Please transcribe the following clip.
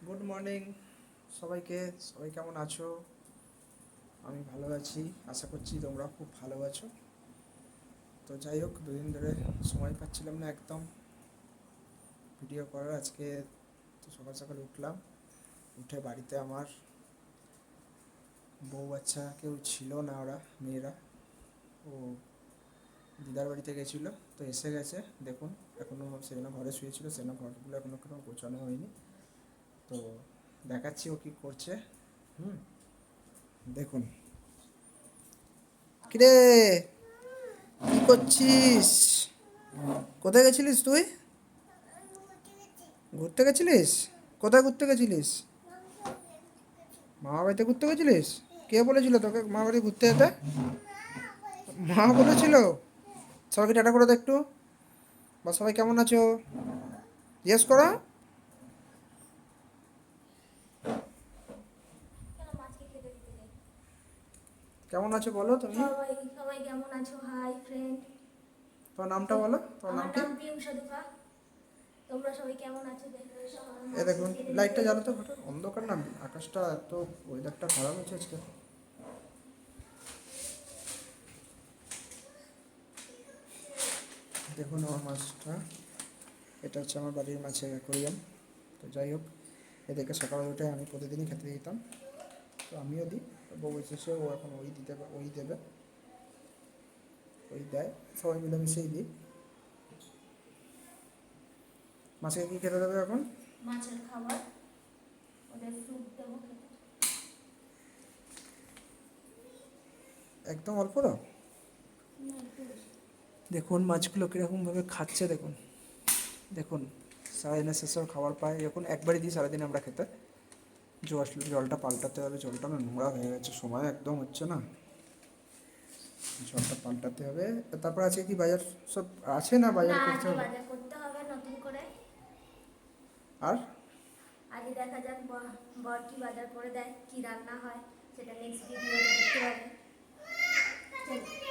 Good morning সবাইকে। সবাই কেমন আছো? আমি ভালো আছি, আশা করছি তোমরা খুব ভালো আছো। তো যাই হোক, দুদিন ধরে সময় পাচ্ছিলাম না একদম ভিডিও করার। আজকে তো সকাল সকাল উঠলাম, উঠে বাড়িতে আমার বউ বাচ্চা কেউ ছিল না, ওরা মেয়েরা ও দিদার বাড়িতে গেছিলো, তো এসে গেছে। দেখুন এখনও সেজন্য ঘরে শুয়েছিল, সেজন্য ঘরগুলো এখনও কোনো গোছানো হয়নি। তো দেখাচ্ছি ও কী করছে। হুম, দেখুন। কিরে, কি করছিস? কোথায় গেছিলিস তুই? ঘুরতে গেছিলিস? কোথায় ঘুরতে গেছিলিস? মামা বাড়িতে ঘুরতে গেছিলিস? কে বলেছিল তোকে মামা বাড়ি ঘুরতে যেতে? মা বলেছিল? সবাইকে টাটা করে দে একটু, বা সবাই কেমন আছো জিজ্ঞেস করো। কেন মাছকে খেতে দিতে যাই? কেমন আছো বলো তুমি। সবাই সবাই কেমন আছো? Hi friend. তোমার নামটা বলো, তোমার নাম আমার কি? নাম পিউষা দুপা। তোমরা সবাই কেমন আছো? দেখো সবাই এ মাছকে দেখুন খেতে লাইটটা দিতে। জ্বালো তো, হঠাৎ অন্ধকার না, আকাশটা এত ওয়েদারটা খারাপ হয়েছে আজকে। দেখুন আমার মাছটা, এটা হচ্ছে আমার বাড়ির মাছের অ্যাকোরিয়াম। তো যাই হোক, এদেরকে সকালে উঠে আমি প্রতিদিনই খেতে দিতাম, তো আমিও দিই। বউ এসেছে, ও এখন ওই দেবে, ওই দেয়, সবাই মিলেমিশেই দিই। মাছকে কী খেতে দেবে এখন? মাছের খাবার, ওদের স্যুপ দেবো খেতে। একদম অল্প দাও। না, একটু বেশি। দেখুন মাছগুলো কীরকমভাবে খাচ্ছে, দেখুন দেখুন। সারাদিনের শেষেও খাবার পায়, যখন একবারই দিই সারাদিন আমরা খেতে। জলটা পাল্টাতে হবে, জলটা না নোংরা হয়ে গেছে, সময় একদম হচ্ছে না, জলটা পাল্টাতে হবে। তারপর আজকে কি বাজার সব আছে, না বাজার না, করতে আজকে হবে? বাজার করতে হবে নতুন করে। আর আজকে দেখা যাক বর কি বাজার করে দেয়, কি রান্না হয় সেটা নেক্সট ভিডিওতে দেখতে পাবে। চলো।